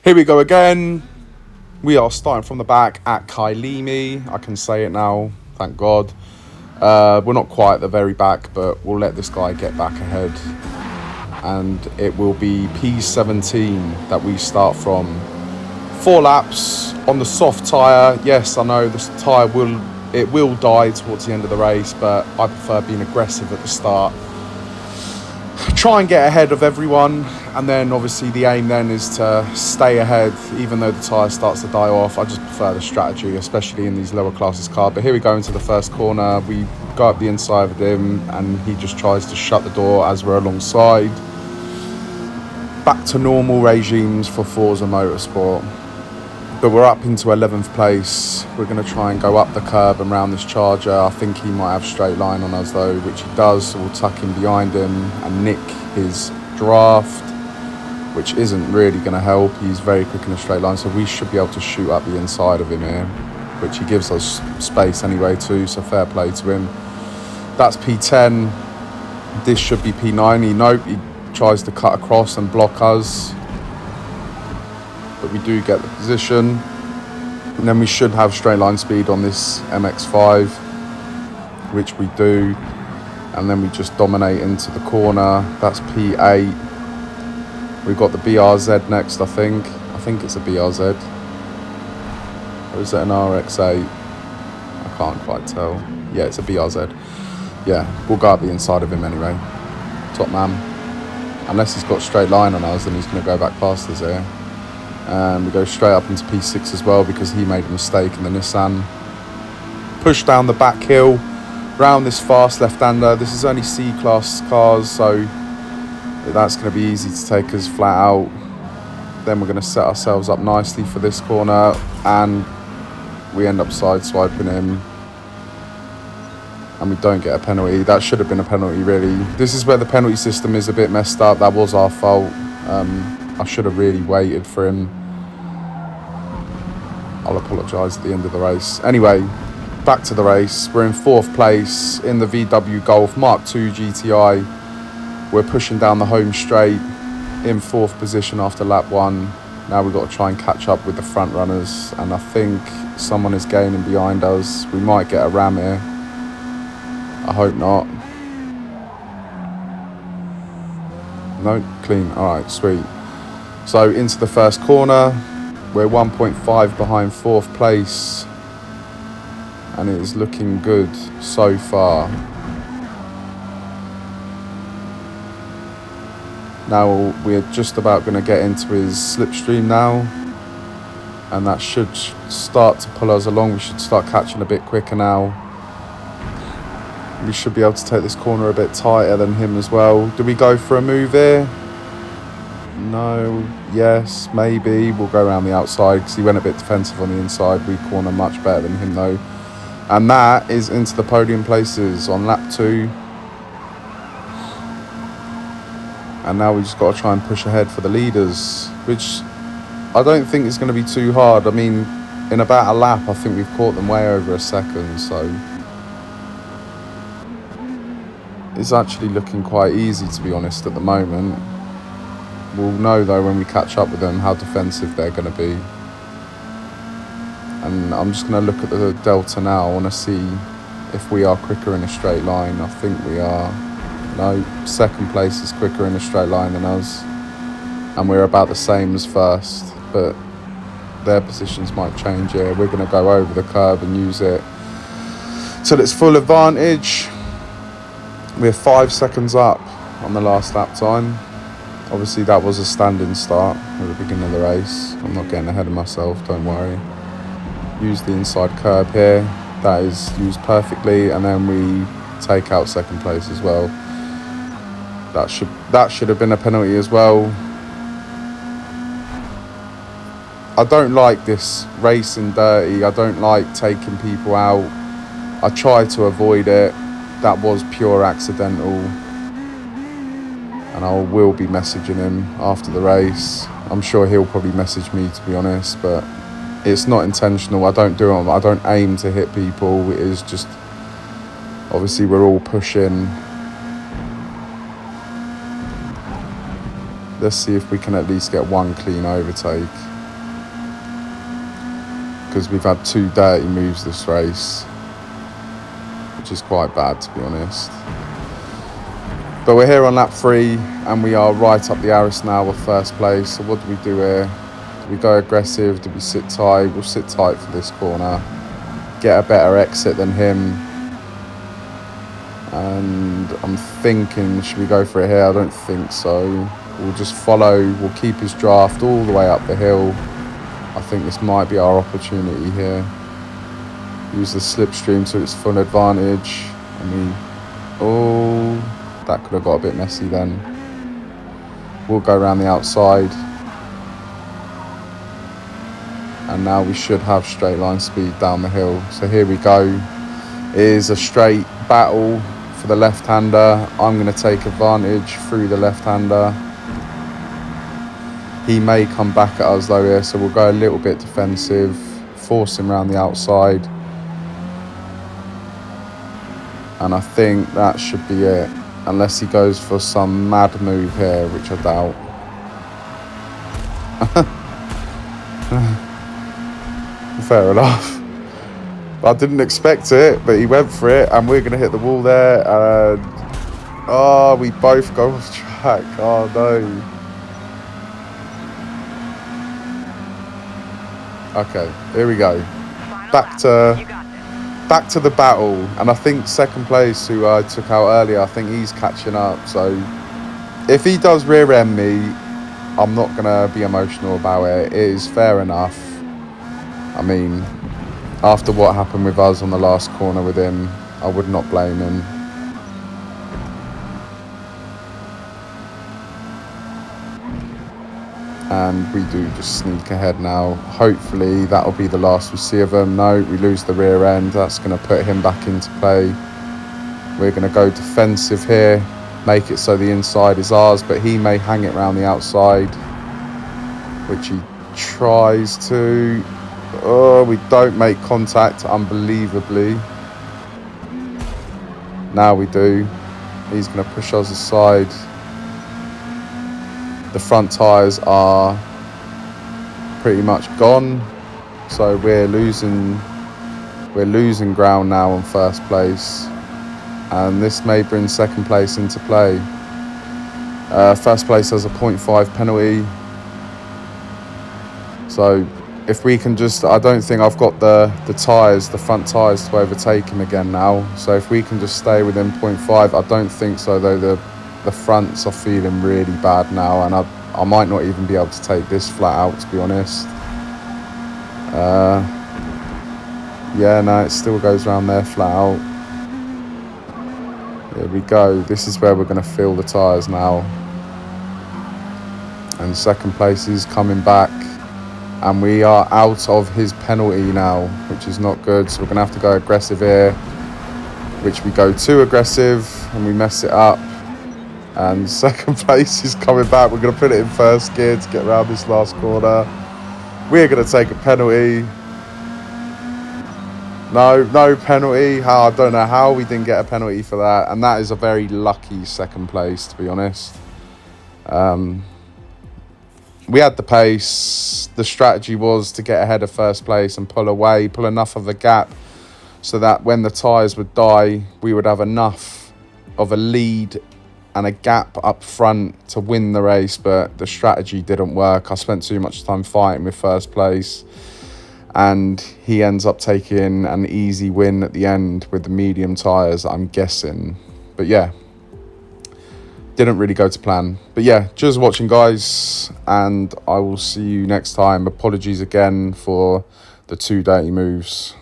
Here we go again. We are starting from the back at Kailimi. I can say it now, thank God. We're not quite at the very back, but we'll let this guy get back ahead. And it will be P17 that we start from. 4 laps on the soft tyre. Yes, I know this tyre will die towards the end of the race, but I prefer being aggressive at the start. Try and get ahead of everyone, and then obviously the aim then is to stay ahead even though the tyre starts to die off. I just prefer the strategy, especially in these lower classes cars. But here we go into the first corner. We go up the inside of him and he just tries to shut the door as we're alongside. Back to normal regimes for Forza Motorsport. But we're up into 11th place. We're going to try and go up the curb and round this Charger. I think he might have straight line on us though, which he does. So we'll tuck in behind him and nick his draft, which isn't really going to help. He's very quick in a straight line, so we should be able to shoot up the inside of him here, which he gives us space anyway too, so fair play to him. That's P10. This should be P9. He tries to cut across and block us, but we do get the position, and then we should have straight line speed on this MX-5, which we do, and then we just dominate into the corner. That's P8. We've got the BRZ next, I think it's a BRZ, or is it an RX-8? I can't quite tell. Yeah, it's a BRZ. Yeah, we'll go up the inside of him anyway. Top man. Unless he's got straight line on us, then he's going to go back past us here. And we go straight up into P6 as well because he made a mistake in the Nissan. Push down the back hill, round this fast left-hander. This is only C-class cars, so that's going to be easy to take us flat out. Then we're going to set ourselves up nicely for this corner, and we end up sideswiping him. And we don't get a penalty. That should have been a penalty, really. This is where the penalty system is a bit messed up. That was our fault. I should have really waited for him. I'll apologise at the end of the race. Anyway, back to the race. We're in 4th place in the VW Golf Mark II GTI. We're pushing down the home straight in 4th position after lap 1. Now we've got to try and catch up with the front runners, and I think someone is gaining behind us. We might get a ram here. I hope not. No, clean. Alright, sweet. So into the first corner. We're 1.5 behind 4th place, and it is looking good so far. Now we're just about going to get into his slipstream now, and that should start to pull us along. We should start catching a bit quicker now. We should be able to take this corner a bit tighter than him as well. Do we go for a move here? No, yes, maybe. We'll go around the outside because he went a bit defensive on the inside. We corner much better than him though. And that is into the podium places on lap 2. And now we just got to try and push ahead for the leaders, which I don't think is going to be too hard. I mean, in about a lap, I think we've caught them way over a second, so it's actually looking quite easy, to be honest, at the moment. We'll know, though, when we catch up with them how defensive they're going to be. And I'm just going to look at the delta now. I want to see if we are quicker in a straight line. I think we are. No, 2nd place is quicker in a straight line than us. And we're about the same as 1st. But their positions might change here. We're going to go over the curb and use it till its full advantage. We're 5 seconds up on the last lap time. Obviously that was a standing start at the beginning of the race. I'm not getting ahead of myself, don't worry. Use the inside curb here. That is used perfectly, and then we take out 2nd place as well. That should have been a penalty as well. I don't like this racing dirty. I don't like taking people out. I try to avoid it. That was pure accidental. And I will be messaging him after the race. I'm sure he'll probably message me, to be honest, but it's not intentional. I don't aim to hit people. It is just, obviously we're all pushing. Let's see if we can at least get one clean overtake, because we've had 2 dirty moves this race, which is quite bad, to be honest. But we're here on lap 3, and we are right up the arrows now with first place. So what do we do here? Do we go aggressive? Do we sit tight? We'll sit tight for this corner, get a better exit than him. And I'm thinking, should we go for it here? I don't think so. We'll just follow, we'll keep his draft all the way up the hill. I think this might be our opportunity here. Use the slipstream to its full advantage. That could have got a bit messy then. We'll go around the outside. And now we should have straight line speed down the hill. So here we go. It is a straight battle for the left-hander. I'm going to take advantage through the left-hander. He may come back at us though here, so we'll go a little bit defensive, force him around the outside. And I think that should be it, unless he goes for some mad move here, which I doubt. Fair enough. I didn't expect it, but he went for it, and we're going to hit the wall there. And we both go off track. Oh no. Okay, here we go. Back to the battle, and I think second place, who I took out earlier, I think he's catching up. So if he does rear end me, I'm not gonna be emotional about it. It is fair enough. I mean, after what happened with us on the last corner with him, I would not blame him. And we do just sneak ahead now. Hopefully that'll be the last we see of him. No, we lose the rear end. That's going to put him back into play. We're going to go defensive here, make it so the inside is ours, but he may hang it around the outside, which he tries to. Oh, we don't make contact, unbelievably. Now we do. He's going to push us aside. The front tyres are pretty much gone, so we're losing ground now on first place, and this may bring second place into play. First place has a 0.5 penalty, so if we can just, I don't think I've got the front tyres to overtake him again now, so if we can just stay within 0.5, I don't think so though. The fronts are feeling really bad now, and I might not even be able to take this flat out, to be honest. Yeah, no, it still goes around there flat out. There we go. This is where we're going to fill the tyres now. And second place is coming back. And we are out of his penalty now, which is not good. So we're going to have to go aggressive here, which we go too aggressive and we mess it up. And second place is coming back. We're going to put it in first gear to get around this last corner. We're going to take a penalty. No penalty. I don't know how we didn't get a penalty for that. And that is a very lucky second place, to be honest. We had the pace. The strategy was to get ahead of first place and pull enough of a gap so that when the tyres would die, we would have enough of a lead and a gap up front to win the race. But the strategy didn't work. I spent too much time fighting with first place, and he ends up taking an easy win at the end with the medium tyres, I'm guessing. But yeah, didn't really go to plan. But yeah, cheers for watching, guys, and I will see you next time. Apologies again for the 2 dirty moves.